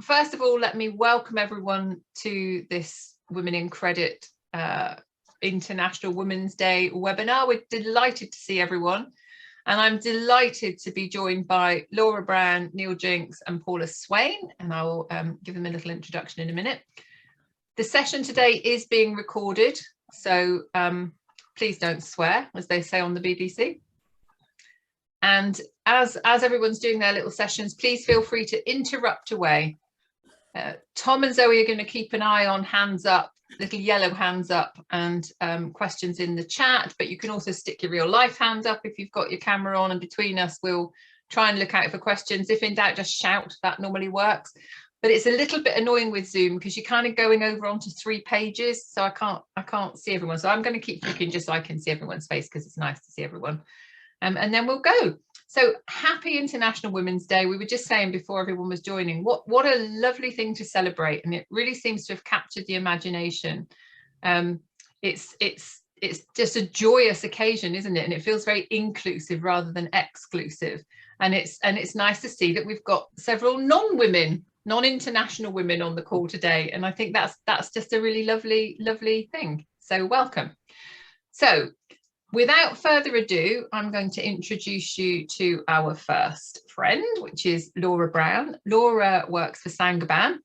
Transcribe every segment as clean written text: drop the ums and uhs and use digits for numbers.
first of all, let me welcome everyone to this Women in Credit International Women's Day webinar. We're delighted to see everyone, and I'm delighted to be joined by Laura Brown, Neil Jinks and Paula Swain, and I will give them a little introduction in a minute. The session today is being recorded, so please don't swear, as they say on the BBC. And as everyone's doing their little sessions, please feel free to interrupt away. Tom and Zoe are going to keep an eye on hands up, little yellow hands up, and questions in the chat, but you can also stick your real life hand up if you've got your camera on, and between us we'll try and look out for questions. If in doubt, just shout. That normally works. But it's a little bit annoying with Zoom because you're kind of going over onto 3 pages, so I can't see everyone. So I'm going to keep flicking just so I can see everyone's face, because it's nice to see everyone. And then we'll go. So happy International Women's Day. We were just saying before everyone was joining, what a lovely thing to celebrate, and it really seems to have captured the imagination. It's just a joyous occasion, isn't it? And it feels very inclusive rather than exclusive. And it's nice to see that we've got several non-international women on the call today, and I think that's just a really lovely thing. So welcome. So without further ado, I'm going to introduce you to our first friend, which is Laura Brown. Laura works for Saint-Gobain,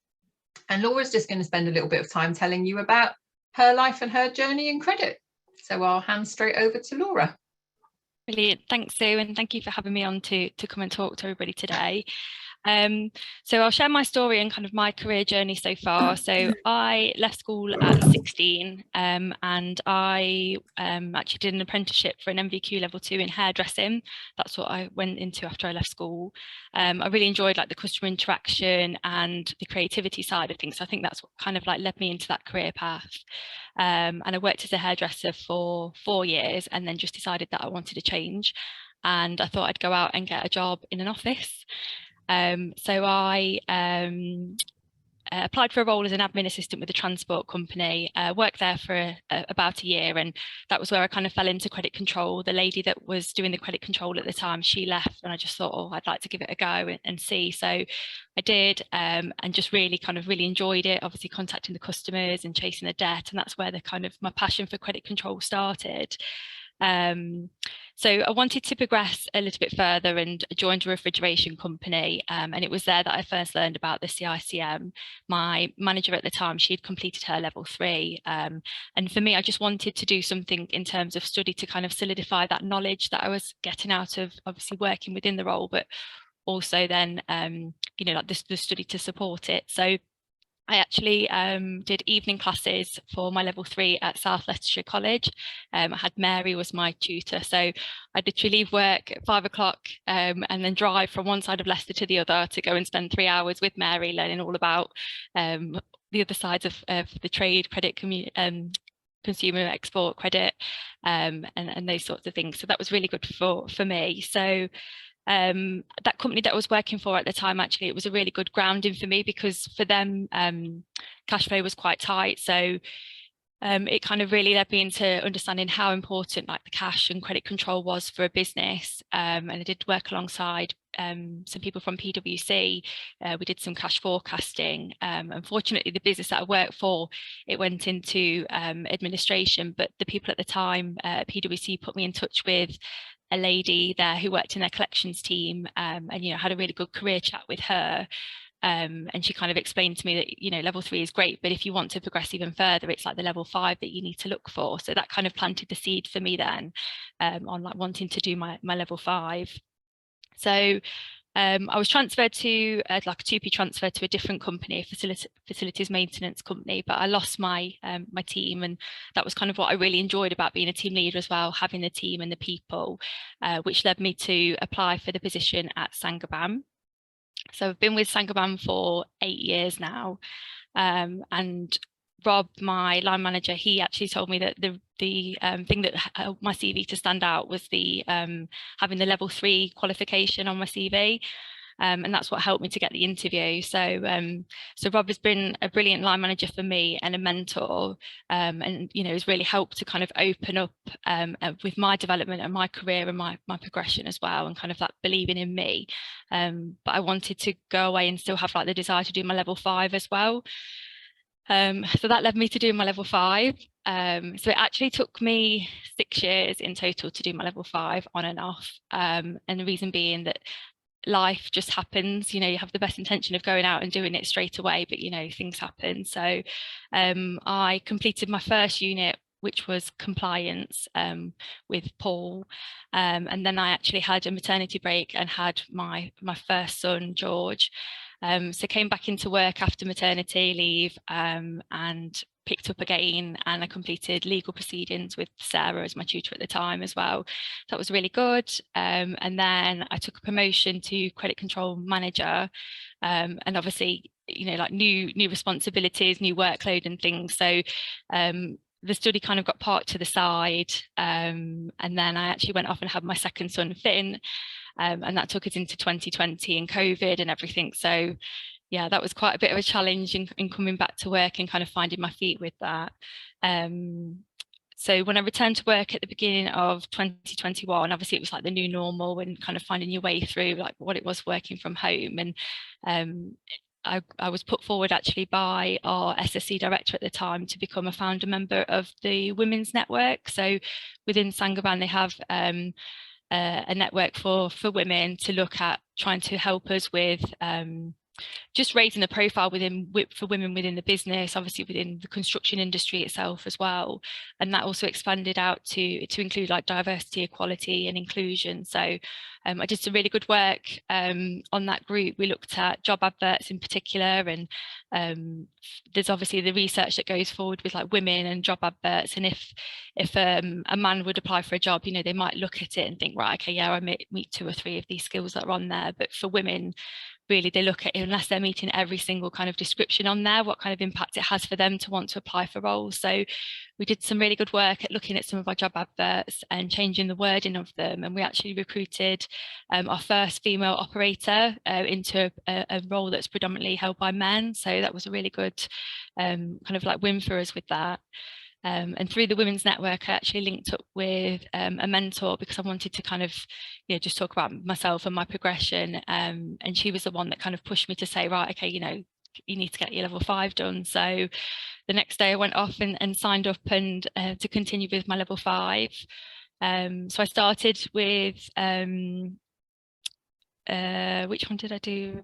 and Laura's just going to spend a little bit of time telling you about her life and her journey in credit. So I'll hand straight over to Laura. Brilliant. Thanks, Sue, and thank you for having me on to come and talk to everybody today. So I'll share my story and kind of my career journey so far. So I left school at 16 and I actually did an apprenticeship for an MVQ level 2 in hairdressing. That's what I went into after I left school. I really enjoyed like the customer interaction and the creativity side of things. So I think that's what kind of like led me into that career path. And I worked as a hairdresser for 4 years and then just decided that I wanted to change. And I thought I'd go out and get a job in an office. So I applied for a role as an admin assistant with a transport company, worked there for about a year, and that was where I kind of fell into credit control. The lady that was doing the credit control at the time, she left, and I just thought, oh, I'd like to give it a go and see. So I did, and just really enjoyed it, obviously contacting the customers and chasing the debt, and that's where the kind of my passion for credit control started. So I wanted to progress a little bit further and joined a refrigeration company, and it was there that I first learned about the CICM. My manager at the time, she'd completed her level 3, and for me, I just wanted to do something in terms of study to kind of solidify that knowledge that I was getting out of obviously working within the role, but also then you know, like the study to support it. So I actually did evening classes for my level 3 at South Leicestershire College. I had Mary was my tutor, so I'd literally leave work at 5 o'clock and then drive from one side of Leicester to the other to go and spend 3 hours with Mary, learning all about the other sides of the trade, credit, consumer export credit, and those sorts of things. So that was really good for me. So that company that I was working for at the time, actually, it was a really good grounding for me, because for them cash flow was quite tight. So it kind of really led me into understanding how important like the cash and credit control was for a business. And I did work alongside some people from PwC. We did some cash forecasting. Unfortunately, the business that I worked for, it went into administration, but the people at the time at PwC put me in touch with a lady there who worked in their collections team, and you know, had a really good career chat with her, and she kind of explained to me that, you know, level 3 is great, but if you want to progress even further, it's like the level 5 that you need to look for. So that kind of planted the seed for me then on like wanting to do my level 5. So I was transferred to like a 2P transfer to a different company, a facilities maintenance company, but I lost my my team, and that was kind of what I really enjoyed about being a team leader as well, having the team and the people, which led me to apply for the position at Saint-Gobain. So I've been with Saint-Gobain for 8 years now, and Rob, my line manager, he actually told me that the thing that helped my CV to stand out was the having the level 3 qualification on my CV. and that's what helped me to get the interview. So Rob has been a brilliant line manager for me and a mentor, and has really helped to kind of open up with my development and my career and my progression as well, and kind of that believing in me. But I wanted to go away and still have like the desire to do my level 5 as well. So that led me to do my level 5. So it actually took me 6 years in total to do my level 5 on and off. And the reason being that life just happens. You have the best intention of going out and doing it straight away, but things happen. So I completed my first unit, which was compliance, with Paul, and then I actually had a maternity break and had my first son, George. So came back into work after maternity leave, and picked up again, and I completed legal proceedings with Sarah as my tutor at the time as well. That was really good. And then I took a promotion to credit control manager, and obviously like new responsibilities, new workload and things. So the study kind of got parked to the side, and then I actually went off and had my second son, Finn, and that took us into 2020 and COVID and everything. So yeah, that was quite a bit of a challenge in coming back to work and kind of finding my feet with that. So when I returned to work at the beginning of 2021, obviously it was like the new normal and kind of finding your way through like what it was working from home. And I was put forward actually by our SSC director at the time to become a founder member of the Women's Network. So within Saint-Gobain, they have a network for women to look at trying to help us with just raising the profile for women within the business, obviously within the construction industry itself as well. And that also expanded out to include like diversity, equality and inclusion. So I did some really good work on that group. We looked at job adverts in particular, and there's obviously the research that goes forward with like women and job adverts. And if a man would apply for a job, they might look at it and think, right, okay, yeah, I meet 2 or 3 of these skills that are on there. But for women, really they look at it, unless they're meeting every single kind of description on there, what kind of impact it has for them to want to apply for roles. So we did some really good work at looking at some of our job adverts and changing the wording of them, and we actually recruited our first female operator into a role that's predominantly held by men. So that was a really good kind of like win for us with that. And through the Women's Network, I actually linked up with a mentor because I wanted to kind of, just talk about myself and my progression. And she was the one that kind of pushed me to say, right, okay, you need to get your level 5 done. So the next day I went off and signed up and to continue with my level 5. So I started with, which one did I do?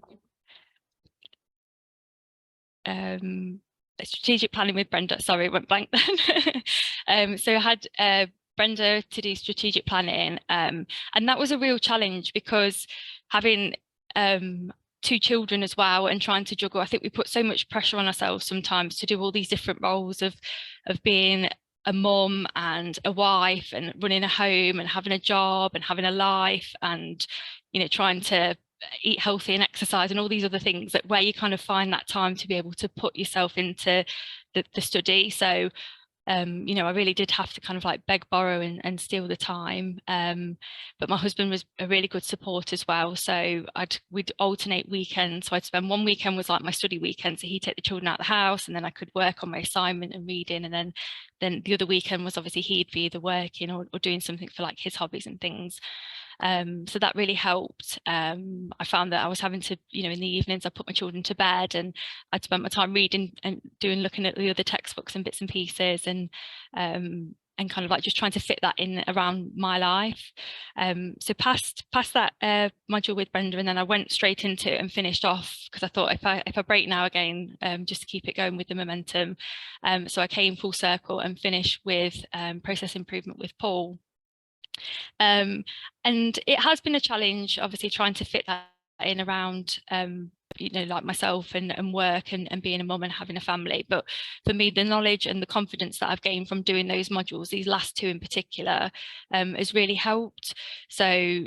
Strategic planning with Brenda. Sorry, it went blank then. So I had Brenda to do strategic planning, and that was a real challenge because having 2 children as well and trying to juggle, I think we put so much pressure on ourselves sometimes to do all these different roles of being a mum and a wife and running a home and having a job and having a life and trying to eat healthy and exercise and all these other things, that where you kind of find that time to be able to put yourself into the study. So I really did have to kind of like beg, borrow and steal the time, but my husband was a really good support as well. So we'd alternate weekends. So I'd spend one weekend was like my study weekend, so he'd take the children out of the house and then I could work on my assignment and reading, and then the other weekend was obviously he'd be either working or doing something for like his hobbies and things. So that really helped. I found that I was having to, in the evenings, I put my children to bed and I'd spent my time reading and looking at the other textbooks and bits and pieces, and kind of like just trying to fit that in around my life. So past that module with Brenda, and then I went straight into it and finished off because I thought if I break now again, just to keep it going with the momentum. So I came full circle and finished with process improvement with Paul. And it has been a challenge, obviously, trying to fit that in around like myself and work and being a mum and having a family. But for me, the knowledge and the confidence that I've gained from doing those modules, these last 2 in particular, has really helped. So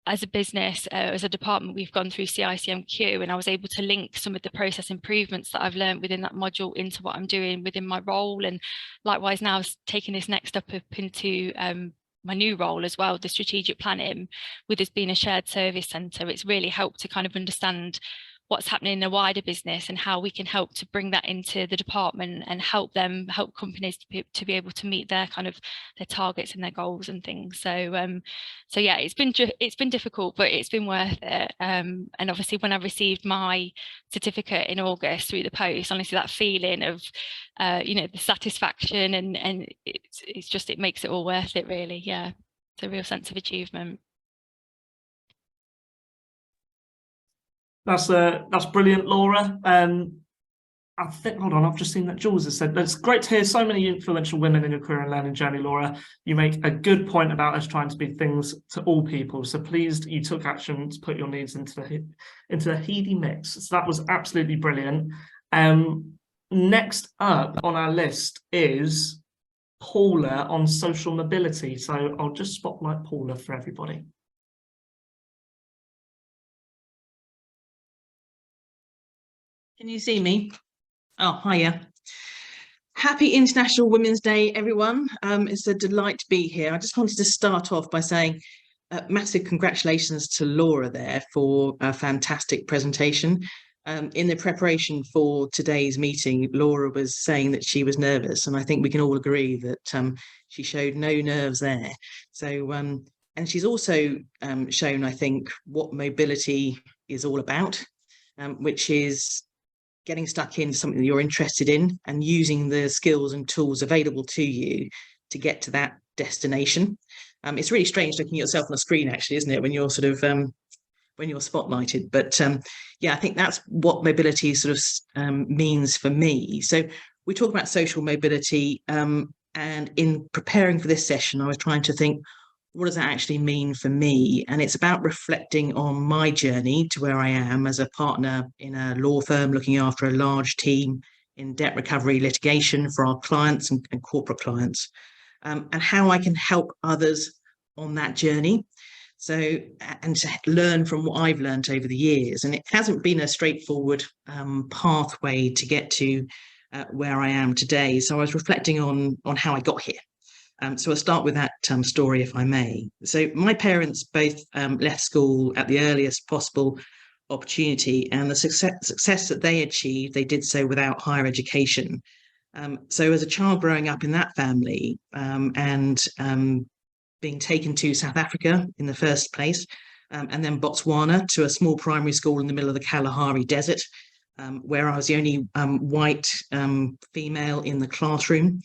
as a business, as a department, we've gone through CICMQ, and I was able to link some of the process improvements that I've learned within that module into what I'm doing within my role. And likewise now taking this next step up into my new role as well, the strategic planning, with us being a shared service centre, it's really helped to kind of understand what's happening in a wider business and how we can help to bring that into the department and help companies to be able to meet their kind of their targets and their goals and things. So so yeah, it's been difficult, but it's been worth it. And obviously when I received my certificate in August through the post, honestly, that feeling of the satisfaction and it's just, it makes it all worth it, really. Yeah, it's a real sense of achievement. That's brilliant, Laura. I think, hold on, I've just seen that Jules has said, it's great to hear so many influential women in your career and learning journey, Laura. You make a good point about us trying to be things to all people. So pleased you took action to put your needs into the heady mix. So that was absolutely brilliant. Next up on our list is Paula on social mobility. So I'll just spotlight Paula for everybody. Can you see me? Oh, hiya. Happy International Women's Day, everyone. It's a delight to be here. I just wanted to start off by saying massive congratulations to Laura there for a fantastic presentation. In the preparation for today's meeting, Laura was saying that she was nervous, and I think we can all agree that she showed no nerves there. So, and she's also shown, I think, what mobility is all about, which is getting stuck into something that you're interested in and using the skills and tools available to you to get to that destination. It's really strange looking at yourself on the screen, actually, isn't it, when you're sort of when you're spotlighted? But yeah, I think that's what mobility sort of means for me. So we talk about social mobility, and in preparing for this session, I was trying to think, what does that actually mean for me? And it's about reflecting on my journey to where I am as a partner in a law firm looking after a large team in debt recovery litigation for our clients and corporate clients, and how I can help others on that journey. So, and to learn from what I've learned over the years. And it hasn't been a straightforward pathway to get to where I am today. So I was reflecting on how I got here. So I'll start with that story, if I may. So my parents both left school at the earliest possible opportunity, and the success that they achieved, they did so without higher education. So as a child growing up in that family, and being taken to South Africa in the first place, and then Botswana to a small primary school in the middle of the Kalahari Desert, where I was the only white female in the classroom,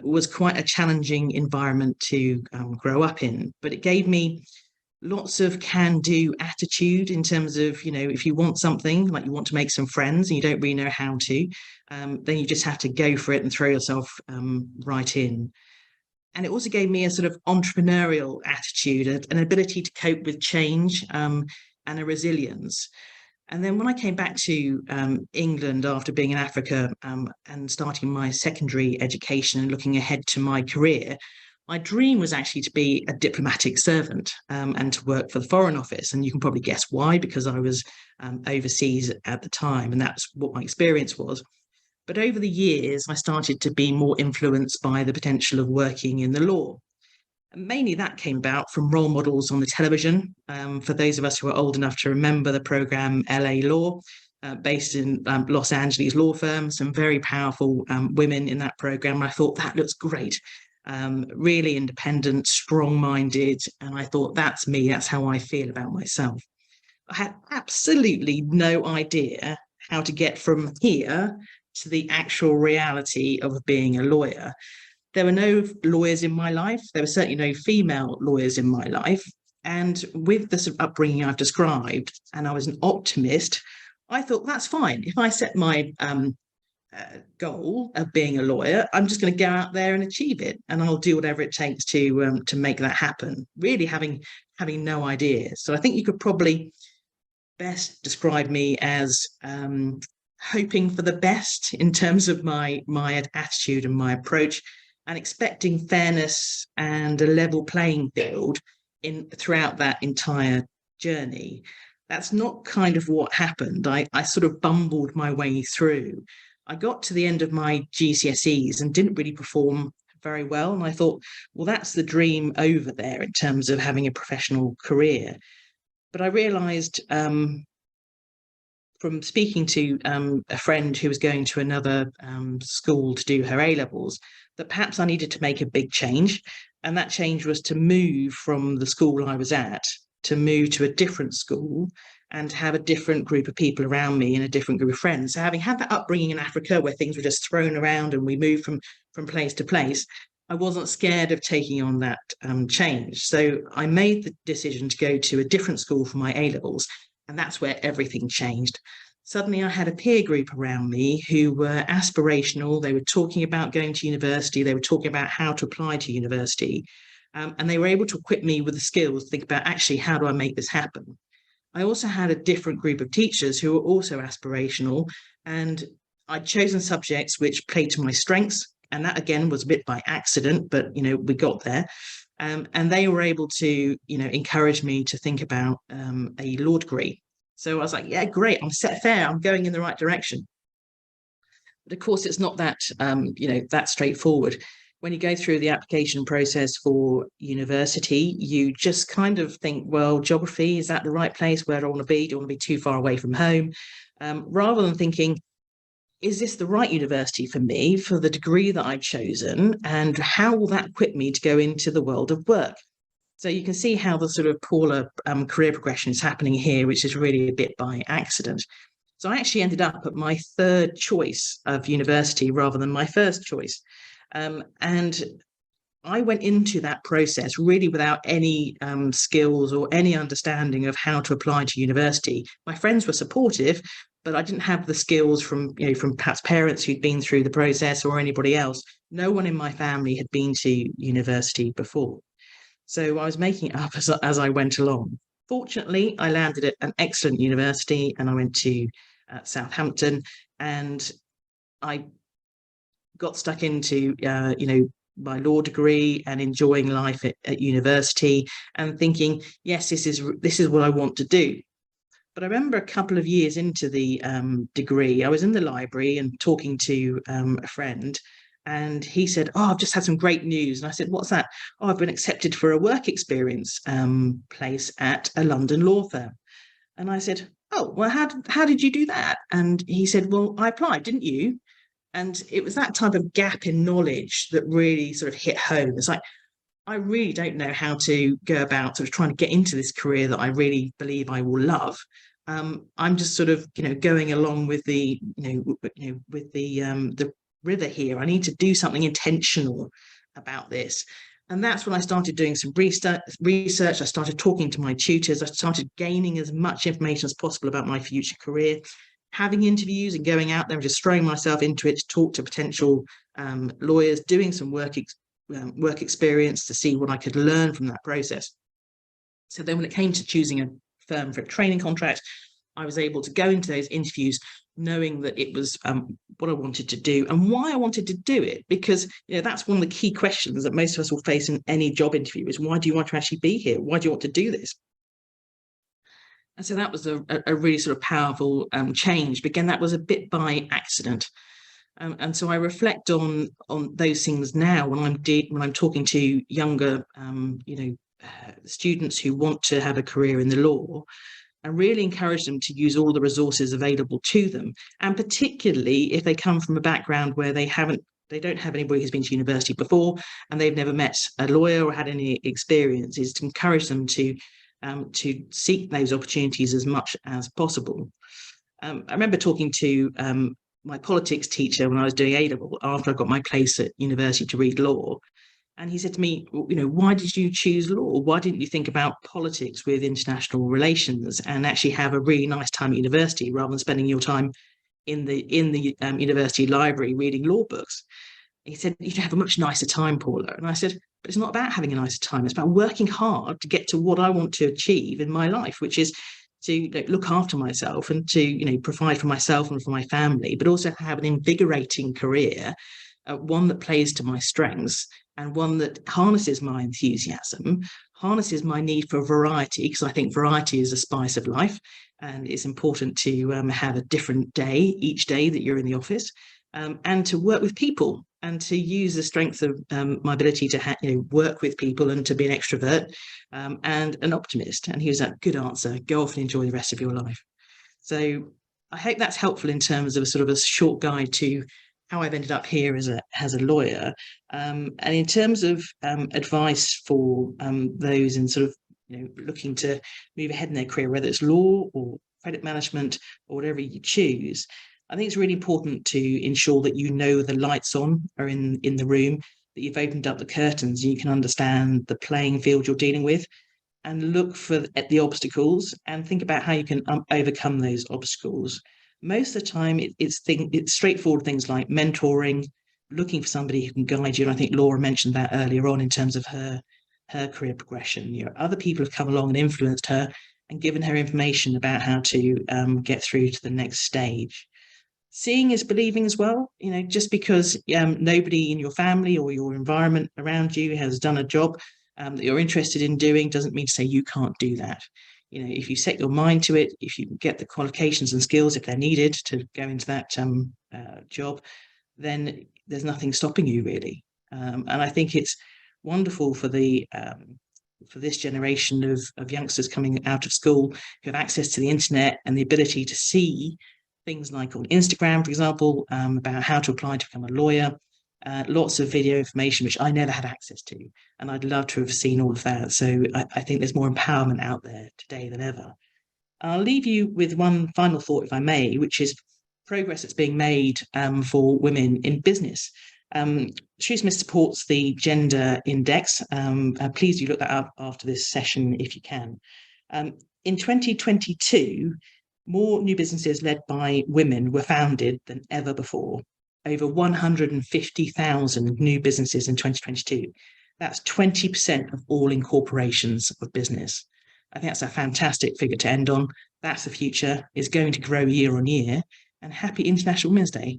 was quite a challenging environment to grow up in. But it gave me lots of can-do attitude in terms of, if you want something, like you want to make some friends and you don't really know how to, then you just have to go for it and throw yourself right in. And it also gave me a sort of entrepreneurial attitude, an ability to cope with change, and a resilience. And then when I came back to England after being in Africa and starting my secondary education and looking ahead to my career, my dream was actually to be a diplomatic servant and to work for the Foreign Office. And you can probably guess why, because I was overseas at the time, and that's what my experience was. But over the years, I started to be more influenced by the potential of working in the law. And mainly that came about from role models on the television. For those of us who are old enough to remember the program LA Law, based in Los Angeles law firm, some very powerful women in that program. I thought that looks great, really independent, strong-minded. And I thought, that's me, that's how I feel about myself. I had absolutely no idea how to get from here to the actual reality of being a lawyer. There were no lawyers in my life. There were certainly no female lawyers in my life. And with the sort of upbringing I've described, and I was an optimist, I thought, that's fine. If I set my goal of being a lawyer, I'm just going to go out there and achieve it, and I'll do whatever it takes to make that happen. Really having no idea. So I think you could probably best describe me as hoping for the best in terms of my attitude and my approach, and expecting fairness and a level playing field throughout that entire journey. That's not kind of what happened. I sort of bumbled my way through. I got to the end of my GCSEs and didn't really perform very well. And I thought, well, that's the dream over there in terms of having a professional career. But I realised from speaking to a friend who was going to another school to do her A-levels, that perhaps I needed to make a big change. And that change was to move from the school I was at, to move to a different school and have a different group of people around me and a different group of friends. So having had that upbringing in Africa where things were just thrown around and we moved from place to place, I wasn't scared of taking on that change. So I made the decision to go to a different school for my A-levels. And that's where everything changed. Suddenly I had a peer group around me who were aspirational. They were talking about going to university. They were talking about how to apply to university. And they were able to equip me with the skills to think about, actually, how do I make this happen? I also had a different group of teachers who were also aspirational. And I'd chosen subjects which played to my strengths. And that, again, was a bit by accident, but, we got there. And they were able to, encourage me to think about a law degree. So I was like, yeah, great, I'm set fair, I'm going in the right direction. But of course, it's not that, that straightforward. When you go through the application process for university, you just kind of think, well, geography, is that the right place? Where do I want to be? Do I want to be too far away from home? Rather than thinking, is this the right university for me, for the degree that I've chosen, and how will that equip me to go into the world of work? So you can see how the sort of Paula career progression is happening here, which is really a bit by accident. So I actually ended up at my third choice of university rather than my first choice. And I went into that process really without any skills or any understanding of how to apply to university. My friends were supportive, but I didn't have the skills from perhaps parents who'd been through the process or anybody else. No one in my family had been to university before. So I was making it up as I went along. Fortunately, I landed at an excellent university and I went to Southampton, and I got stuck into, my law degree and enjoying life at university and thinking, yes, this is what I want to do. But I remember a couple of years into the degree, I was in the library and talking to a friend, and he said, oh, I've just had some great news. And I said, what's that? Oh, I've been accepted for a work experience place at a London law firm. And I said, oh, well, how did you do that? And he said, well, I applied, didn't you? And it was that type of gap in knowledge that really sort of hit home. It's like, I really don't know how to go about sort of trying to get into this career that I really believe I will love. I'm just sort of, going along with the, with the river here. I need to do something intentional about this. And that's when I started doing some research. I started talking to my tutors. I started gaining as much information as possible about my future career, having interviews and going out there and just throwing myself into it to talk to potential lawyers, doing some work experience to see what I could learn from that process. So then when it came to choosing a firm for a training contract, I was able to go into those interviews knowing that it was what I wanted to do and why I wanted to do it, because that's one of the key questions that most of us will face in any job interview is, why do you want to actually be here? Why do you want to do this? And so that was a really sort of powerful change. But again, that was a bit by accident. And so I reflect on those things now when I'm talking to younger students who want to have a career in the law, and really encourage them to use all the resources available to them. And particularly if they come from a background where they don't have anybody who's been to university before and they've never met a lawyer or had any experience, is to encourage them to seek those opportunities as much as possible. I remember talking to my politics teacher when I was doing A-level after I got my place at university to read law. And he said to me, why did you choose law? Why didn't you think about politics with international relations and actually have a really nice time at university rather than spending your time in the university library reading law books? He said, you'd have a much nicer time, Paula. And I said, but it's not about having a nicer time. It's about working hard to get to what I want to achieve in my life, which is to look after myself and to provide for myself and for my family, but also have an invigorating career, one that plays to my strengths, and one that harnesses my enthusiasm, harnesses my need for variety, because I think variety is a spice of life, and it's important to have a different day each day that you're in the office, and to work with people and to use the strength of my ability to work with people and to be an extrovert and an optimist. And he was a good answer. Go off and enjoy the rest of your life. So I hope that's helpful in terms of a sort of a short guide to how I've ended up here as a lawyer. And in terms of advice for those in sort of looking to move ahead in their career, whether it's law or credit management or whatever you choose, I think it's really important to ensure that the lights on are in the room, that you've opened up the curtains, you can understand the playing field you're dealing with, and look at the obstacles and think about how you can overcome those obstacles. Most of the time, it's straightforward things like mentoring, looking for somebody who can guide you. And I think Laura mentioned that earlier on in terms of her career progression. Other people have come along and influenced her and given her information about how to get through to the next stage. Seeing is believing as well. Just because nobody in your family or your environment around you has done a job that you're interested in doing doesn't mean to say you can't do that. If you set your mind to it, if you get the qualifications and skills if they're needed to go into that job, then there's nothing stopping you really. And I think it's wonderful for this generation of youngsters coming out of school who have access to the internet and the ability to see things like on Instagram, for example, about how to apply to become a lawyer, lots of video information, which I never had access to. And I'd love to have seen all of that. So I think there's more empowerment out there today than ever. I'll leave you with one final thought, if I may, which is progress that's being made for women in business. Shoesmith supports the Gender Index. Please do look that up after this session if you can. In 2022, more new businesses led by women were founded than ever before. Over 150,000 new businesses in 2022. That's 20% of all incorporations of business. I think that's a fantastic figure to end on. That's the future. It's going to grow year on year. And happy International Women's Day.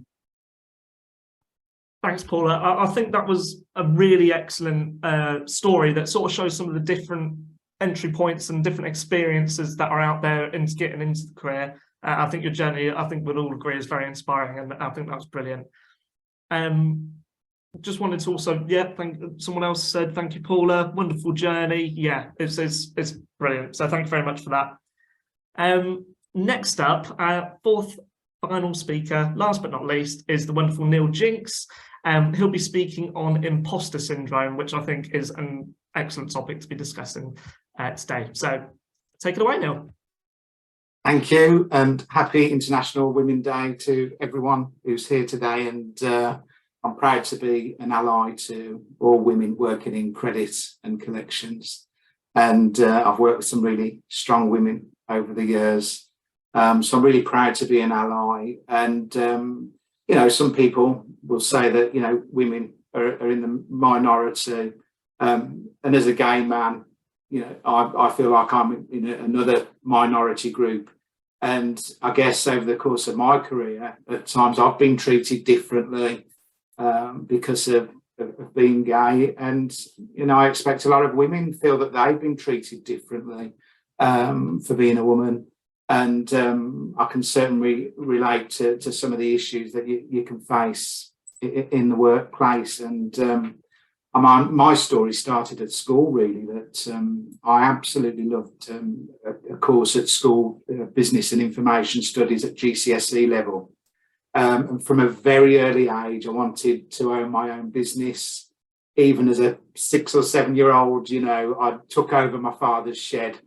Thanks, Paula. I think that was a really excellent story that sort of shows some of the different entry points and different experiences that are out there into getting into the career. I think your journey, I think we'll all agree, is very inspiring, and I think that was brilliant. Just wanted to also, someone else said, thank you, Paula, wonderful journey. Yeah, it's brilliant. So thank you very much for that. Next up, our fourth final speaker, last but not least, is the wonderful Neil Jinks. He'll be speaking on imposter syndrome, which I think is an excellent topic to be discussing today. So take it away, Neil. Thank you, and happy International Women's Day to everyone who's here today. And I'm proud to be an ally to all women working in credit and collections. And I've worked with some really strong women over the years. So I'm really proud to be an ally. And, some people will say that, women are in the minority. And as a gay man, I feel like I'm in another minority group. And I guess over the course of my career, at times I've been treated differently because of being gay. And, I expect a lot of women feel that they've been treated differently for being a woman. And I can certainly relate to some of the issues that you can face in the workplace. And my story started at school, really, that I absolutely loved a course at school, Business and Information Studies at GCSE level. And from a very early age, I wanted to own my own business. Even as a 6 or 7 year old, I took over my father's shed,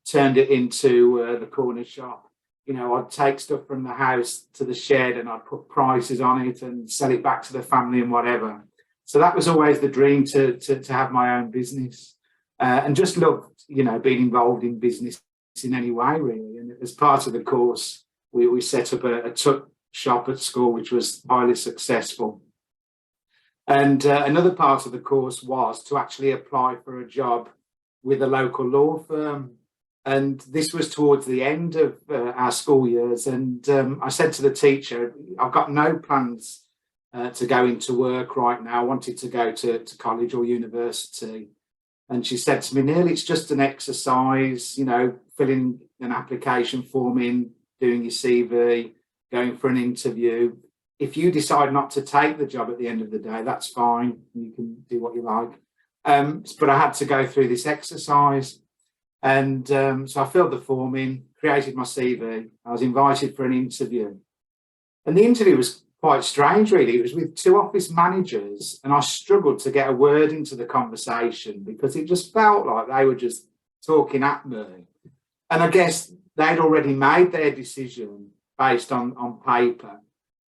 turned it into the corner shop. I'd take stuff from the house to the shed and I'd put prices on it and sell it back to the family and whatever. So that was always the dream to have my own business, and just loved, being involved in business in any way, really. And as part of the course, we set up a tuck shop at school, which was highly successful. And another part of the course was to actually apply for a job with a local law firm. And this was towards the end of our school years. And I said to the teacher, I've got no plans to go into work right now. I wanted to go to college or university. And she said to me, Neil, it's just an exercise, filling an application form in, doing your CV, going for an interview. if you decide not to take the job at the end of the day, that's fine. You can do what you like. But I had to go through this exercise. And so I filled the form in, created my CV. I was invited for an interview. And the interview was quite strange, really. It was with two office managers, and I struggled to get a word into the conversation because it just felt like they were just talking at me. And I guess they'd already made their decision based on paper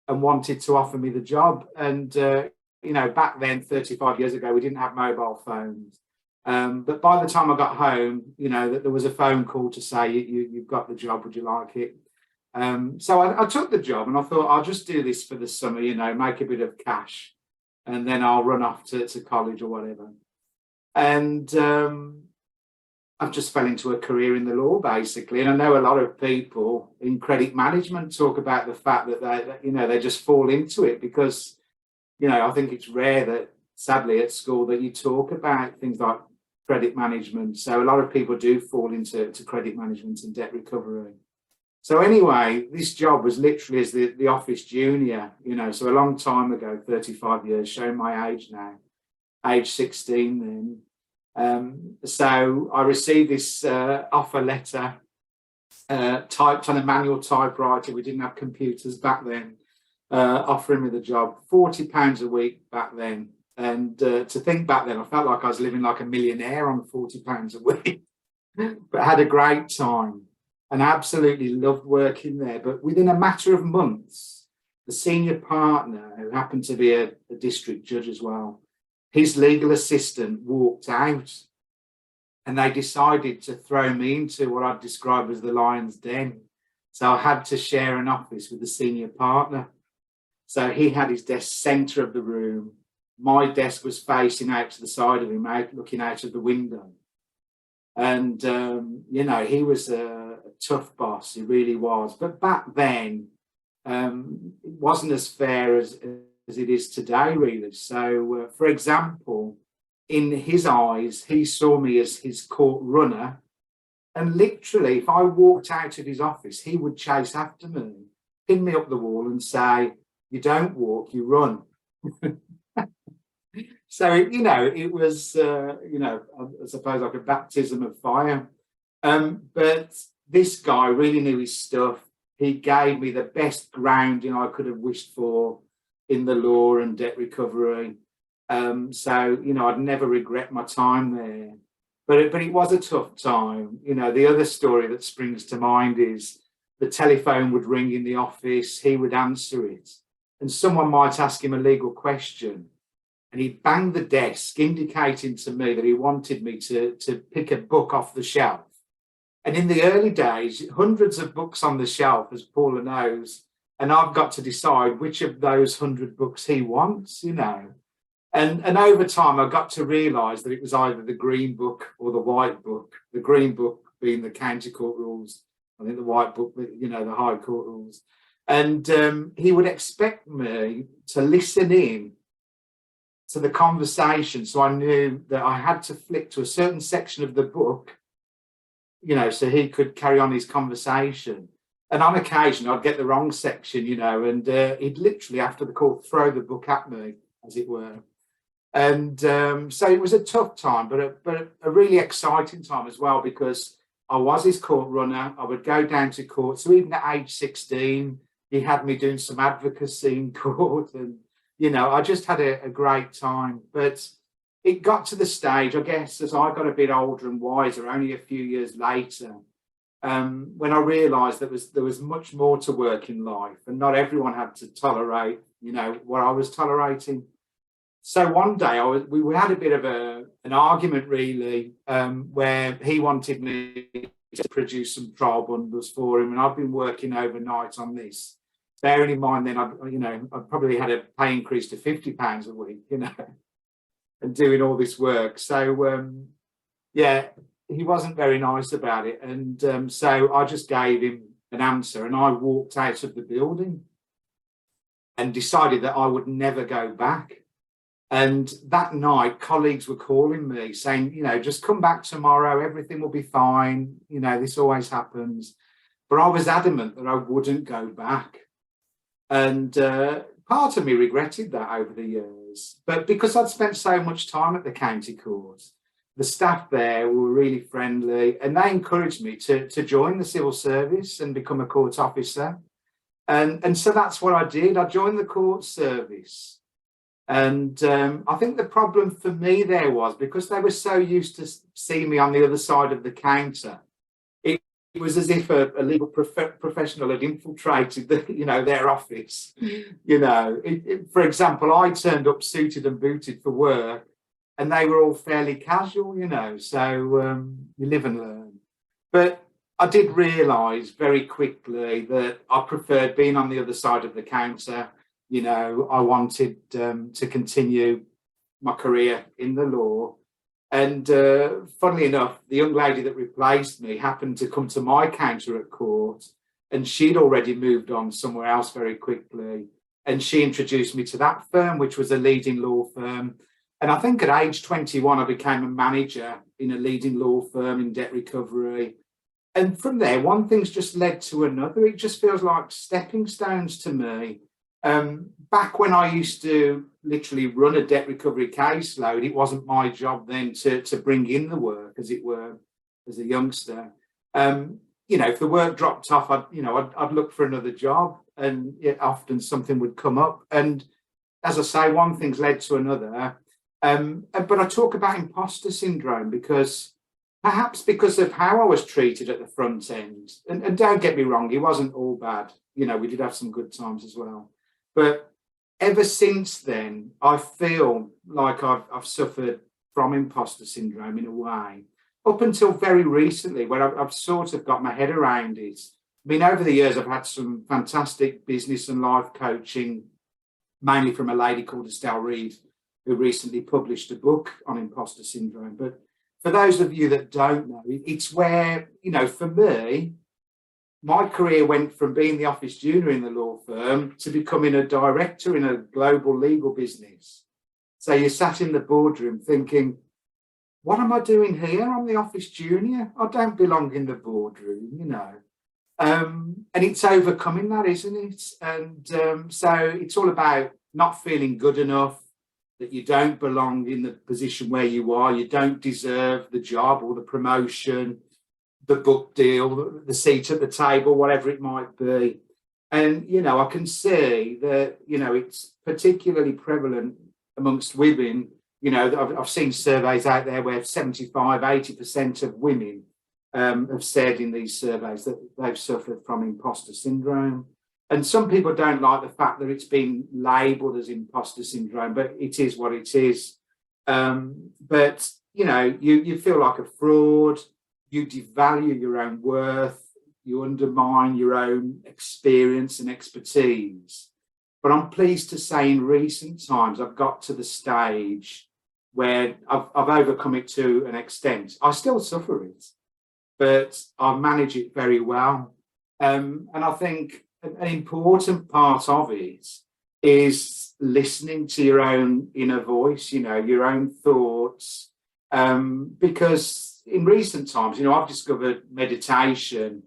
and wanted to offer me the job. And, you know, back then, 35 years ago, we didn't have mobile phones. But by the time I got home, you know, that there was a phone call to say, you've got the job, would you like it? So I took the job, and I thought, I'll just do this for the summer, you know, make a bit of cash, and then I'll run off to college or whatever. And I've just fell into a career in the law, basically. And I know a lot of people in credit management talk about the fact that they just fall into it because, you know, I think it's rare that, sadly, at school that you talk about things like credit management. So a lot of people do fall into credit management and debt recovery. So anyway, this job was literally as the office junior, you know, so a long time ago, 35 years, showing my age now, age 16 then. So I received this offer letter typed on a manual typewriter. We didn't have computers back then, offering me the job, £40 a week back then. And to think back then, I felt like I was living like a millionaire on £40 a week, but I had a great time and absolutely loved working there. But within a matter of months, the senior partner, who happened to be a district judge as well, his legal assistant walked out, and they decided to throw me into what I'd describe as the lion's den. So I had to share an office with the senior partner. So he had his desk centre of the room. My desk was facing out to the side of him, looking out of the window. And, you know, he was a tough boss, he really was. But back then, it wasn't as fair as it is today, really. So, for example, in his eyes, he saw me as his court runner. And literally, if I walked out of his office, he would chase after me, pin me up the wall and say, "You don't walk, you run." So, you know, it was, you know, I suppose like a baptism of fire. But this guy really knew his stuff. He gave me the best grounding I could have wished for in the law and debt recovery. So, you know, I'd never regret my time there. But it was a tough time. You know, the other story that springs to mind is the telephone would ring in the office, he would answer it, and someone might ask him a legal question. And he'd bang the desk, indicating to me that he wanted me to pick a book off the shelf. And in the early days, hundreds of books on the shelf, as Paula knows, and I've got to decide which of those 100 books he wants, you know. And over time, I got to realise that it was either the green book or the white book, the green book being the county court rules, I think the white book, you know, the high court rules. And he would expect me to listen in to the conversation, so I knew that I had to flick to a certain section of the book, you know, so he could carry on his conversation. And on occasion, I'd get the wrong section, you know, and he'd literally, after the call, throw the book at me, as it were. And so it was a tough time, but a really exciting time as well, because I was his court runner. I would go down to court. So even at age 16, he had me doing some advocacy in court, and you know, I just had a great time. But it got to the stage, I guess, as I got a bit older and wiser, only a few years later, when I realised that there was much more to work in life, and not everyone had to tolerate, you know, what I was tolerating. So one day we had a bit of an argument, really, where he wanted me to produce some trial bundles for him, and I've been working overnight on this. Bearing in mind, then I probably had a pay increase to £50 a week, you know, and doing all this work. So yeah, he wasn't very nice about it, and so I just gave him an answer, and I walked out of the building and decided that I would never go back. And that night, colleagues were calling me saying, you know, just come back tomorrow, everything will be fine. You know, this always happens. But I was adamant that I wouldn't go back. And part of me regretted that over the years, but because I'd spent so much time at the county court, the staff there were really friendly and they encouraged me to join the civil service and become a court officer. And so that's what I did. I joined the court service. And I think the problem for me there was because they were so used to seeing me on the other side of the counter, it was as if a legal professional had infiltrated their office. For example, I turned up suited and booted for work and they were all fairly casual, so you live and learn. But I did realise very quickly that I preferred being on the other side of the counter. I wanted to continue my career in the law. And funnily enough, the young lady that replaced me happened to come to my counter at court, and she'd already moved on somewhere else very quickly. And she introduced me to that firm, which was a leading law firm. And I think at age 21, I became a manager in a leading law firm in debt recovery. And from there, one thing's just led to another. It just feels like stepping stones to me. Back when I used to literally run a debt recovery caseload, it wasn't my job then to bring in the work, as it were, as a youngster. If the work dropped off, I'd look for another job, and often something would come up. And as I say, one thing's led to another. But I talk about imposter syndrome because perhaps because of how I was treated at the front end. And don't get me wrong, it wasn't all bad. We did have some good times as well. But ever since then, I feel like I've suffered from imposter syndrome in a way, up until very recently, where I've sort of got my head around it. I mean, over the years, I've had some fantastic business and life coaching, mainly from a lady called Estelle Reed, who recently published a book on imposter syndrome. But for those of you that don't know, it's where, for me, my career went from being the office junior in the law firm to becoming a director in a global legal business. So you sat in the boardroom thinking, what am I doing here? I'm the office junior. I don't belong in the boardroom, And it's overcoming that, isn't it? And so it's all about not feeling good enough, that you don't belong in the position where you are, you don't deserve the job or the promotion, the book deal, the seat at the table, whatever it might be. And, I can see that, it's particularly prevalent amongst women. I've seen surveys out there where 75, 80% of women have said in these surveys that they've suffered from imposter syndrome. And some people don't like the fact that it's been labelled as imposter syndrome, but it is what it is. But, you feel like a fraud. You devalue your own worth, you undermine your own experience and expertise. But I'm pleased to say in recent times, I've got to the stage where I've overcome it to an extent. I still suffer it, but I manage it very well. And I think an important part of it is listening to your own inner voice, your own thoughts, because in recent times, I've discovered meditation,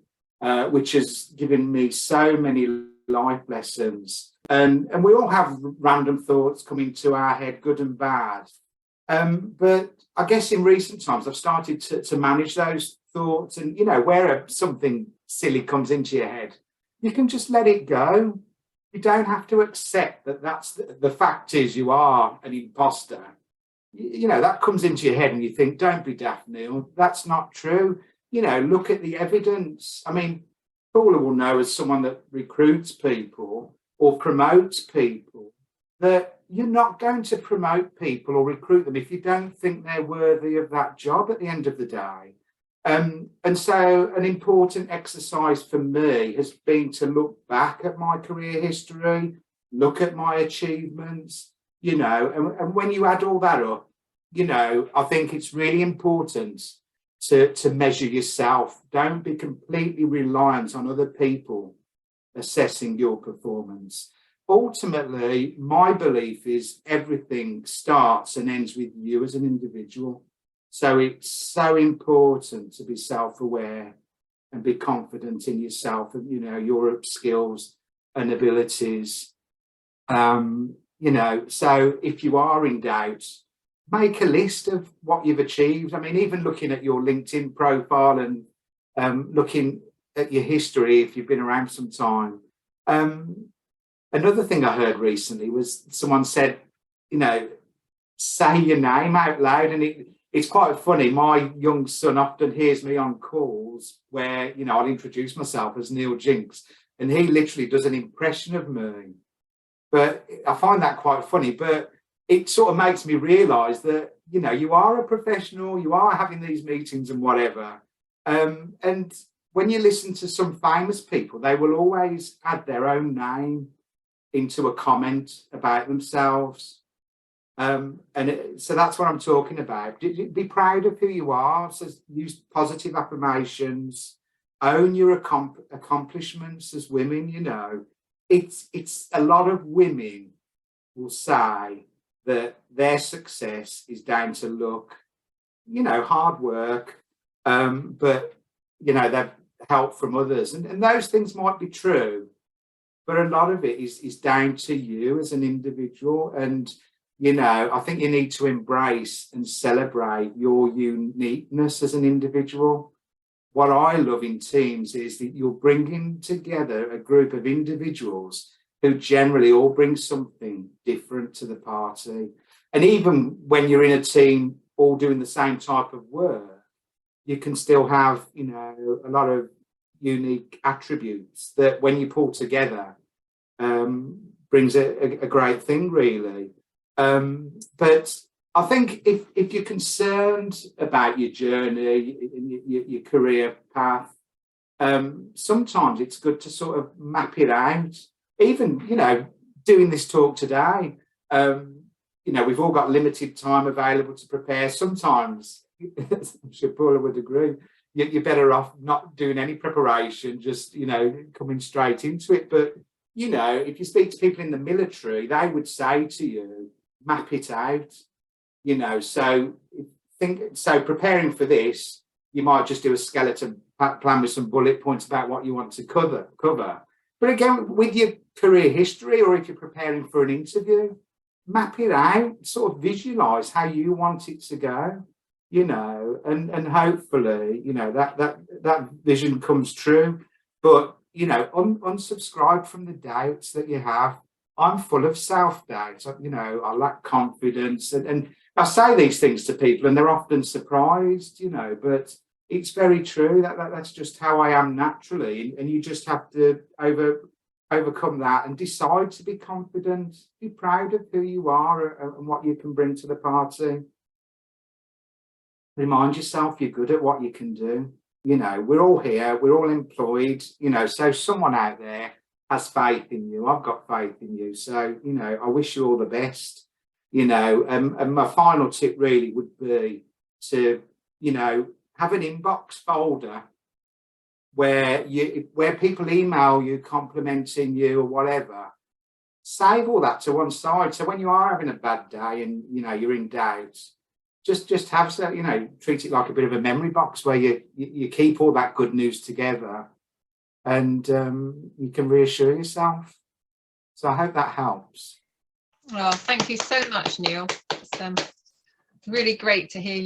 which has given me so many life lessons. And we all have random thoughts coming to our head, good and bad. But I guess in recent times, I've started to manage those thoughts. And, where something silly comes into your head, you can just let it go. You don't have to accept that that's the fact is you are an imposter. That comes into your head and you think, don't be daft, Neil. That's not true. Look at the evidence. I mean, Paula will know as someone that recruits people or promotes people that you're not going to promote people or recruit them if you don't think they're worthy of that job at the end of the day. And so an important exercise for me has been to look back at my career history, look at my achievements, and when you add all that up, I think it's really important to measure yourself. Don't be completely reliant on other people assessing your performance. Ultimately, my belief is everything starts and ends with you as an individual. So it's so important to be self-aware and be confident in yourself and, your skills and abilities. You know, so if you are in doubt, make a list of what you've achieved. I mean, even looking at your LinkedIn profile and looking at your history, if you've been around some time. Another thing I heard recently was someone said, you know, say your name out loud. And it's quite funny. My young son often hears me on calls where, you know, I'll introduce myself as Neil Jinks, and he literally does an impression of me. But I find that quite funny. But it sort of makes me realise that, you know, you are a professional, you are having these meetings and whatever. And when you listen to some famous people, they will always add their own name into a comment about themselves. So that's what I'm talking about. Be proud of who you are. So use positive affirmations, own your accomplishments as women. You know, it's a lot of women will say that their success is down to luck, you know, hard work, but, you know, they've help from others. And those things might be true, but a lot of it is down to you as an individual. And, you know, I think you need to embrace and celebrate your uniqueness as an individual. What I love in teams is that you're bringing together a group of individuals who generally all bring something different to the party. And even when you're in a team all doing the same type of work, you can still have, you know, a lot of unique attributes that when you pull together brings a great thing, really. But I think if you're concerned about your journey, your career path, sometimes it's good to sort of map it out. Even, you know, doing this talk today, you know, we've all got limited time available to prepare. Sometimes, I'm sure Paula would agree, you're better off not doing any preparation, just, you know, coming straight into it. But, you know, if you speak to people in the military, they would say to you, map it out, you know. So preparing for this, you might just do a skeleton plan with some bullet points about what you want to cover. But again, with your career history, or if you're preparing for an interview, map it out, sort of visualize how you want it to go, you know, and hopefully, you know, that vision comes true. But, you know, unsubscribe from the doubts that you have. I'm full of self-doubt, you know, I lack confidence. And I say these things to people and they're often surprised, you know, but it's very true. That's just how I am naturally. And you just have to overcome that and decide to be confident, be proud of who you are and what you can bring to the party. Remind yourself you're good at what you can do. You know, we're all here, we're all employed, you know, so someone out there has faith in you. I've got faith in you. So, you know, I wish you all the best, you know, and my final tip really would be to, you know, have an inbox folder where people email you, complimenting you or whatever. Save all that to one side. So when you are having a bad day and, you know, you're in doubt, just have, you know, treat it like a bit of a memory box where you keep all that good news together and you can reassure yourself. So I hope that helps. Well, thank you so much, Neil. It's really great to hear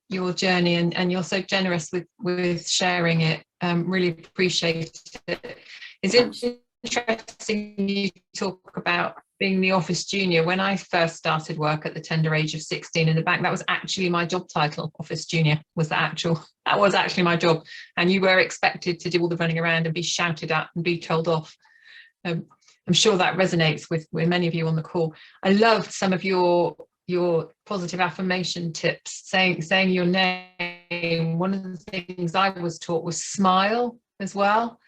your journey and you're so generous with sharing it. Really appreciate it. Is it interesting you talk about being the office junior? When I first started work at the tender age of 16 in the bank, that was actually my job title. Office junior was that was actually my job, and you were expected to do all the running around and be shouted at and be told off. I'm sure that resonates with many of you on the call. I loved some of your positive affirmation tips, saying your name. One of the things I was taught was smile as well.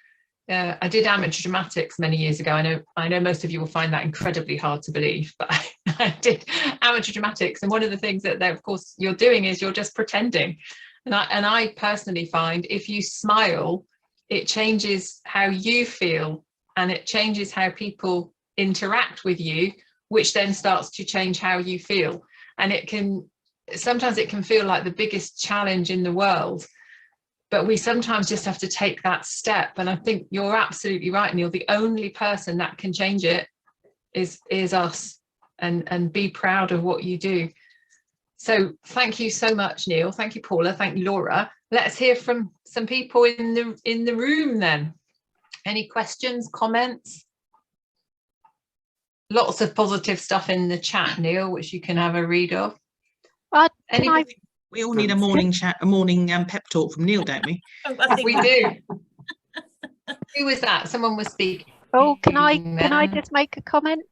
I did amateur dramatics many years ago. I know most of you will find that incredibly hard to believe, but I did amateur dramatics, and one of the things that of course you're doing is you're just pretending. And I personally find if you smile, it changes how you feel and it changes how people interact with you, which then starts to change how you feel. And sometimes it can feel like the biggest challenge in the world, but we sometimes just have to take that step. And I think you're absolutely right, Neil. The only person that can change it is us, and be proud of what you do. So thank you so much, Neil. Thank you, Paula. Thank you, Laura. Let's hear from some people in the room then. Any questions, comments? Lots of positive stuff in the chat, Neil, which you can have a read of. We all need a morning chat, a morning pep talk from Neil, don't we? We do. Who was that? Someone was speaking. Oh, can I just make a comment?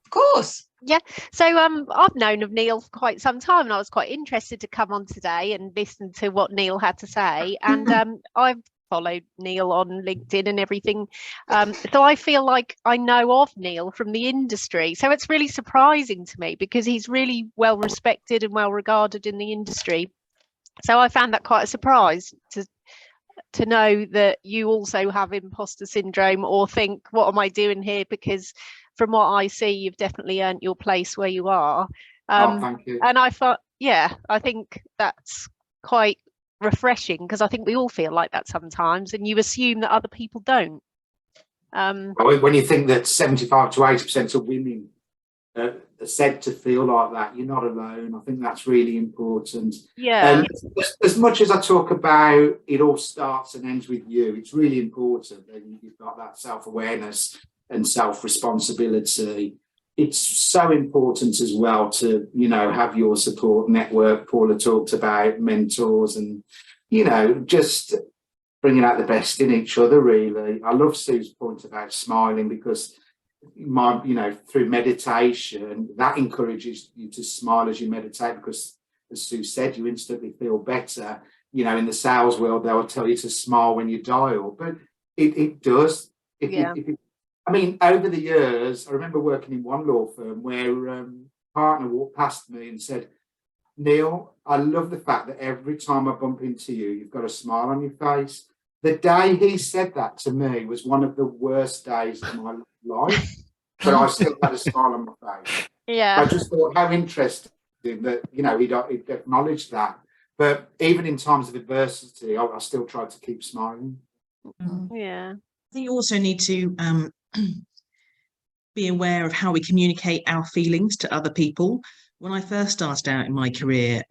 Of course. Yeah. So I've known of Neil for quite some time, and I was quite interested to come on today and listen to what Neil had to say. And I've followed Neil on LinkedIn and everything. So I feel like I know of Neil from the industry. So it's really surprising to me because he's really well respected and well regarded in the industry. So I found that quite a surprise to know that you also have imposter syndrome or think, what am I doing here? Because from what I see, you've definitely earned your place where you are. Thank you. And I thought, yeah, I think that's quite refreshing, because I think we all feel like that sometimes, and you assume that other people don't. When you think that 75 to 80% of women are said to feel like that, you're not alone. I think that's really important. Yeah. As much as I talk about it all starts and ends with you, it's really important that you've got that self-awareness and self-responsibility. It's so important as well to, have your support network. Paula talked about mentors and, just bringing out the best in each other, really. I love Sue's point about smiling, because through meditation, that encourages you to smile as you meditate, because as Sue said, you instantly feel better. In the sales world, they'll tell you to smile when you dial, but it does. Over the years, I remember working in one law firm where a partner walked past me and said, "Neil, I love the fact that every time I bump into you, you've got a smile on your face." The day he said that to me was one of the worst days of my life, but I still had a smile on my face. Yeah. I just thought how interesting that, he'd acknowledged that. But even in times of adversity, I still tried to keep smiling. Yeah. I think you also need to be aware of how we communicate our feelings to other people. When I first started out in my career,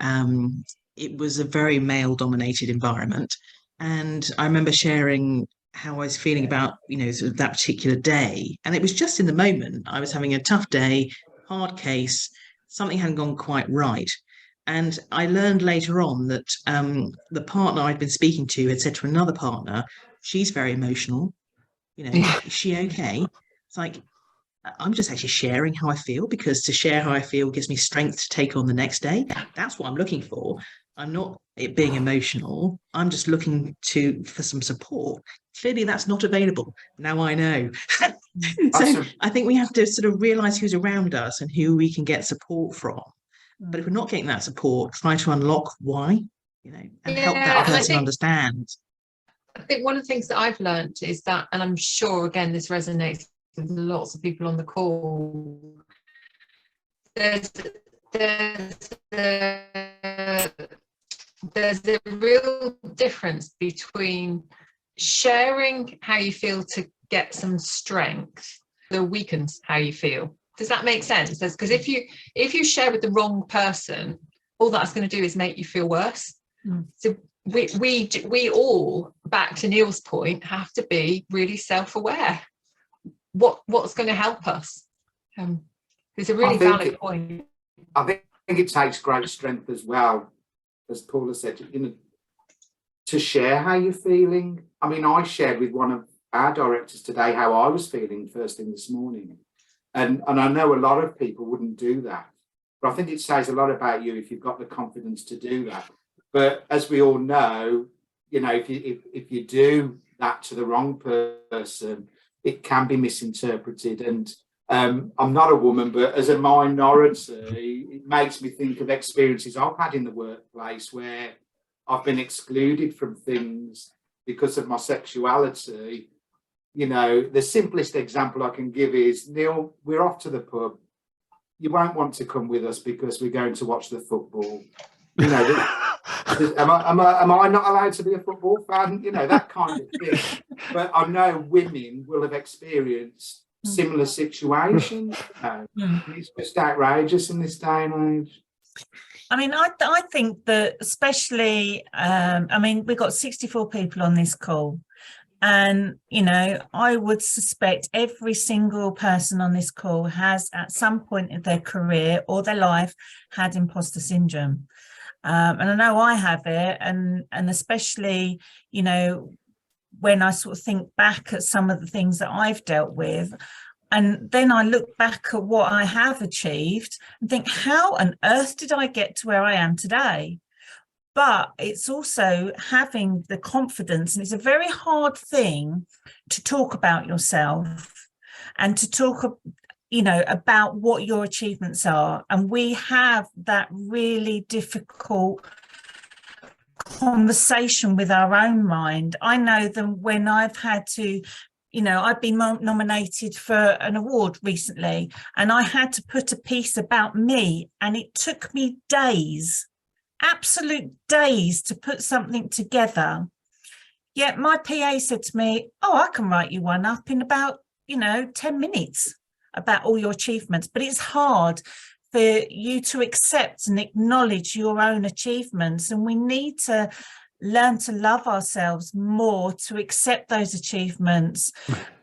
it was a very male-dominated environment. And I remember sharing how I was feeling about, sort of that particular day. And it was just in the moment. I was having a tough day, hard case, something hadn't gone quite right. And I learned later on that the partner I'd been speaking to had said to another partner, "She's very emotional. Is she okay?" It's like, I'm just actually sharing how I feel, because to share how I feel gives me strength to take on the next day. That's what I'm looking for. I'm not it being emotional. I'm just looking for some support. Clearly, that's not available. Now I know. So I think we have to sort of realise who's around us and who we can get support from. But if we're not getting that support, try to unlock why, and help that person understand. I think one of the things that I've learned is that, and I'm sure, again, this resonates with lots of people on the call, there's a real difference between sharing how you feel to get some strength that weakens how you feel. Does that make sense? Because if you share with the wrong person, all that's going to do is make you feel worse. So we all, back to Neil's point, have to be really self-aware. What's going to help us? It's a really valid point. I think it takes great strength as well, as Paula said, to share how you're feeling. I shared with one of our directors today how I was feeling first thing this morning. And I know a lot of people wouldn't do that. But I think it says a lot about you if you've got the confidence to do that. But as we all know, if you do that to the wrong person, it can be misinterpreted. And I'm not a woman, but as a minority, it makes me think of experiences I've had in the workplace where I've been excluded from things because of my sexuality. The simplest example I can give is, "Neil, we're off to the pub. You won't want to come with us because we're going to watch the football." Am I not allowed to be a football fan? That kind of thing. But I know women will have experienced similar situations. It's just outrageous in this day and age. I mean, I think that especially, I mean, we've got 64 people on this call. And, you know, I would suspect every single person on this call has at some point in their career or their life had imposter syndrome. And I know I have it. And especially, you know, when I sort of think back at some of the things that I've dealt with, and then I look back at what I have achieved and think, how on earth did I get to where I am today? But it's also having the confidence, and it's a very hard thing to talk about yourself and to talk, you know, about what your achievements are. And we have that really difficult conversation with our own mind. I know that when I've had to, you know, I've been nominated for an award recently, and I had to put a piece about me, and it took me days, absolute days, to put something together. Yet my PA said to me, oh, I can write you one up in about, you know, 10 minutes about all your achievements. But it's hard for you to accept and acknowledge your own achievements, and we need to learn to love ourselves more to accept those achievements.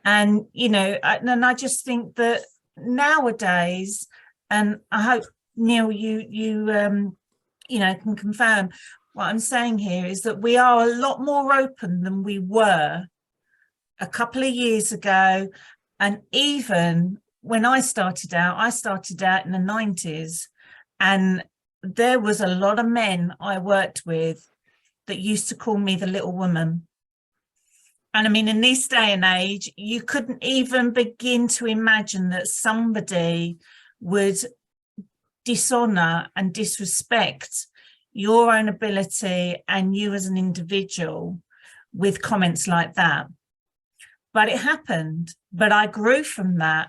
And, you know, and I just think that nowadays, and I hope, Neil, you know, can confirm what I'm saying here, is that we are a lot more open than we were a couple of years ago. And even when I started out in the 90s, and there was a lot of men I worked with that used to call me the little woman. And I mean, in this day and age, you couldn't even begin to imagine that somebody would dishonor and disrespect your own ability and you as an individual with comments like that. But it happened. But I grew from that,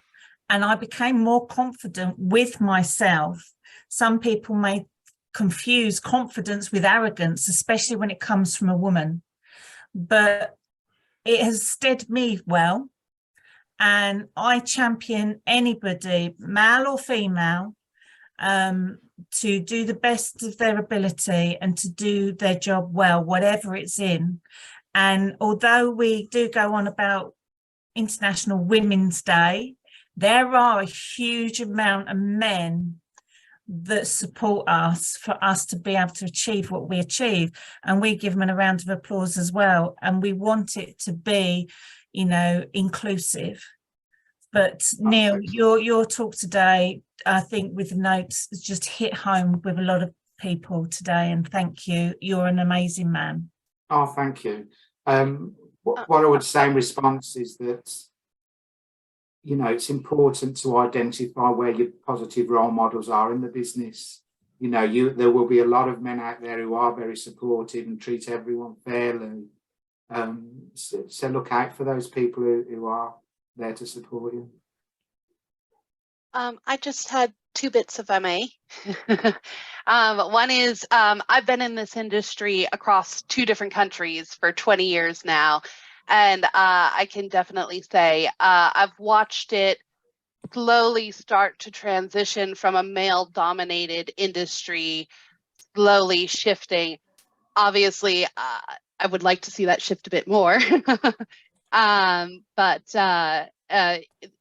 and I became more confident with myself. Some people may confuse confidence with arrogance, especially when it comes from a woman. But it has steered me well, and I champion anybody, male or female, to do the best of their ability and to do their job well, whatever it's in. And although we do go on about International Women's Day, there are a huge amount of men that support us for us to be able to achieve what we achieve, and we give them a round of applause as well. And we want it to be, you know, inclusive. But Neil, your talk today, I think with the notes, has just hit home with a lot of people today, and thank you. You're an amazing man. Oh, thank you. What I would say in response is that, you know, it's important to identify where your positive role models are in the business. You know, there will be a lot of men out there who are very supportive and treat everyone fairly. So look out for those people who are there to support you. I just had two bits, if I may. One is I've been in this industry across 2 different countries for 20 years now. And I can definitely say I've watched it slowly start to transition from a male-dominated industry, slowly shifting. Obviously, I would like to see that shift a bit more, but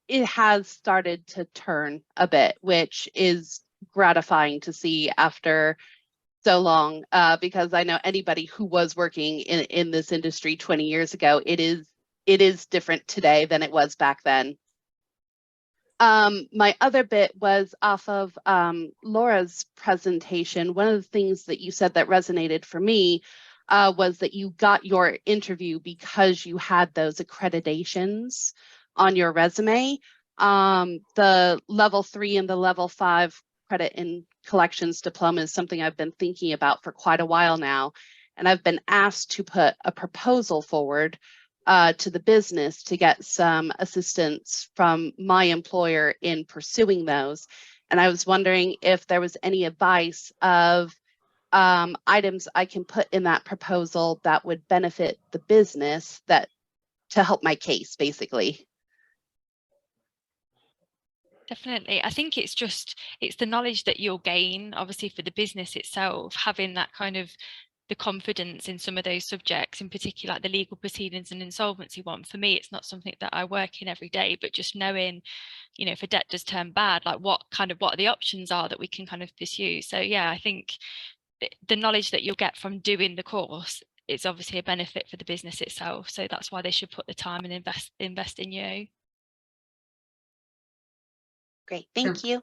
it has started to turn a bit, which is gratifying to see after so long, because I know anybody who was working in this industry 20 years ago, it is different today than it was back then. My other bit was off of Laura's presentation. One of the things that you said that resonated for me was that you got your interview because you had those accreditations on your resume. The level 3 and the level 5 credit in collections diploma is something I've been thinking about for quite a while now. And I've been asked to put a proposal forward to the business to get some assistance from my employer in pursuing those. And I was wondering if there was any advice of items I can put in that proposal that would benefit the business, that to help my case, basically. Definitely. I think it's the knowledge that you'll gain, obviously, for the business itself, having that kind of the confidence in some of those subjects, in particular like the legal proceedings and insolvency one. For me, it's not something that I work in every day, but just knowing, you know, if a debt does turn bad, like what are the options are that we can kind of pursue. So yeah, I think the knowledge that you'll get from doing the course is obviously a benefit for the business itself. So that's why they should put the time and invest in you. Great, thank you.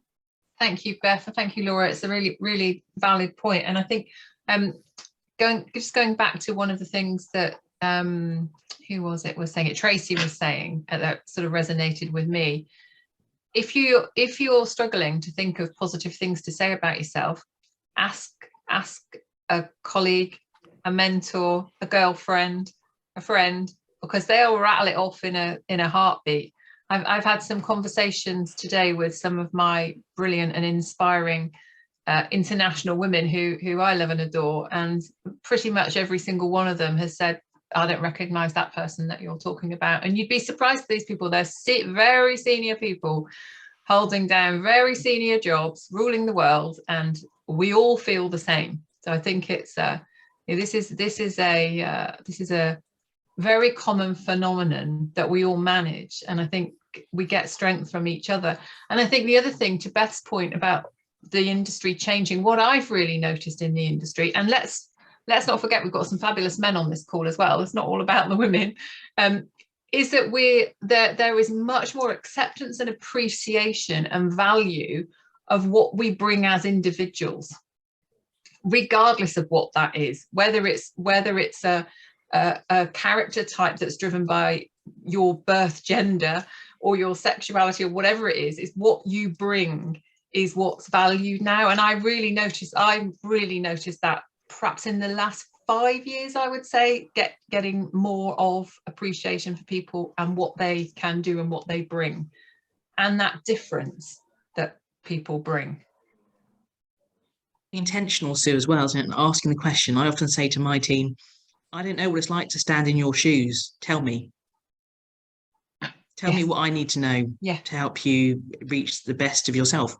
Thank you, Beth, and thank you, Laura. It's a really, really valid point. And I think going back to one of the things that who was saying it, Tracey was saying, that sort of resonated with me. If you're struggling to think of positive things to say about yourself, ask a colleague, a mentor, a girlfriend, a friend, because they'll rattle it off in a heartbeat. I've had some conversations today with some of my brilliant and inspiring international women who I love and adore, and pretty much every single one of them has said, I don't recognize that person that you're talking about. And you'd be surprised, these people, they're very senior people holding down very senior jobs, ruling the world, and we all feel the same. So I think it's this is a very common phenomenon that we all manage, and I think we get strength from each other. And I think the other thing, to Beth's point about the industry changing, what I've really noticed in the industry, and let's not forget we've got some fabulous men on this call as well, it's not all about the women, is that there is much more acceptance and appreciation and value of what we bring as individuals, regardless of what that is, whether it's a character type that's driven by your birth gender or your sexuality or whatever it is what you bring is what's valued now. And I really noticed that perhaps in the last 5 years, I would say, getting more of appreciation for people and what they can do and what they bring, and that difference that people bring. Intentional, Sue, as well, isn't it? Asking the question. I often say to my team, I don't know what it's like to stand in your shoes. Tell me. Tell me what I need to know to help you reach the best of yourself.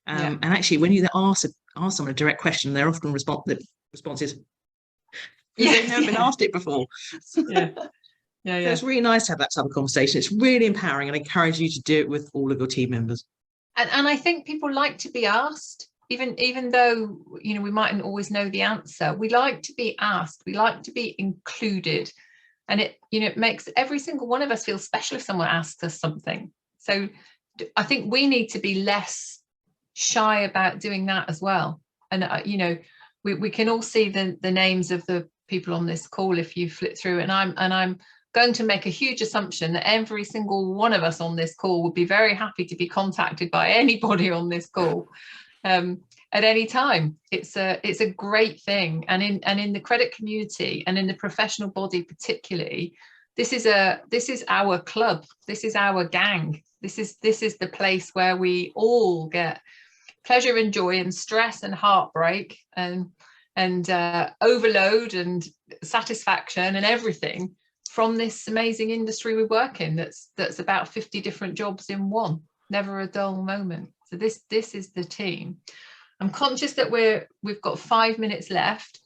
And actually, when you ask someone a direct question, their often response is, they haven't been asked it before. So it's really nice to have that type of conversation. It's really empowering, and I encourage you to do it with all of your team members. And I think people like to be asked, even though, you know, we mightn't always know the answer. We like to be asked. We like to be included. And it makes every single one of us feel special if someone asks us something. So I think we need to be less shy about doing that as well. And we can all see the names of the people on this call if you flip through, and I'm going to make a huge assumption that every single one of us on this call would be very happy to be contacted by anybody on this call at any time. It's a great thing, and in the credit community and in the professional body particularly, this is our club, this is our gang, this is the place where we all get pleasure and joy and stress and heartbreak and overload and satisfaction and everything from this amazing industry we work in, that's about 50 different jobs in one, never a dull moment. So this is the team. I'm conscious that we've got 5 minutes left.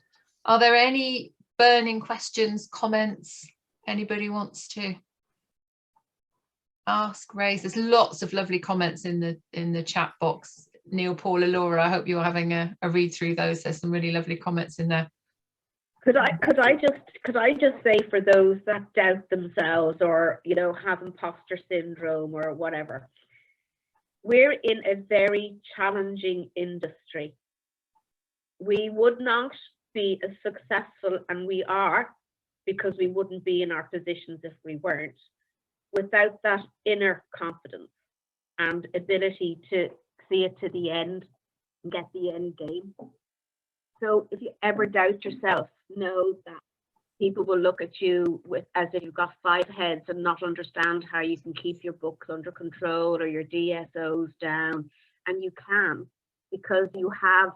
Are there any burning questions, comments anybody wants to ask, raise? There's lots of lovely comments in the chat box. Neil, Paula, Laura, I hope you're having a read through those. There's some really lovely comments in there. Could I just say, for those that doubt themselves or, you know, have imposter syndrome or whatever, we're in a very challenging industry. We would not be as successful, and we are, because we wouldn't be in our positions if we weren't, without that inner confidence and ability to see it to the end and get the end game. So if you ever doubt yourself, know that people will look at you as if you've got 5 heads and not understand how you can keep your books under control or your DSOs down. And you can, because you have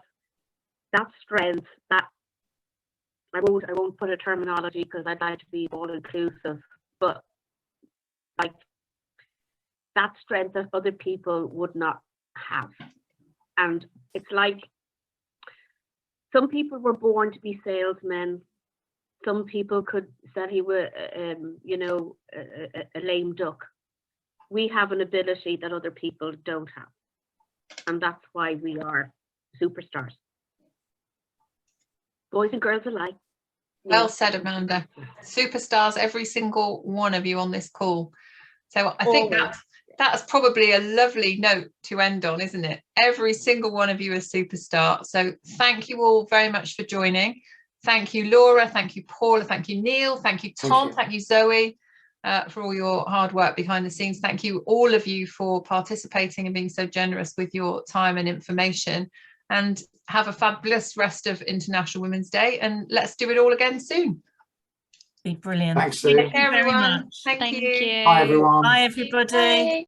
that strength, that I won't put a terminology because I'd like to be all inclusive, but like that strength that other people would not have. And it's like some people were born to be salesmen. Some people could say he were, you know, a lame duck. We have an ability that other people don't have. And that's why we are superstars. Boys and girls alike. Well said, Amanda. Superstars, every single one of you on this call. So I think that's probably a lovely note to end on, isn't it? Every single one of you is superstar. So thank you all very much for joining. Thank you, Laura. Thank you, Paula. Thank you, Neil. Thank you, Tom. Thank you, Zoe, for all your hard work behind the scenes. Thank you, all of you, for participating and being so generous with your time and information. And have a fabulous rest of International Women's Day. And let's do it all again soon. Be brilliant. Thanks, Sue. Take care, everyone. Much. Thank you. Bye, everyone. Bye, everybody. Bye.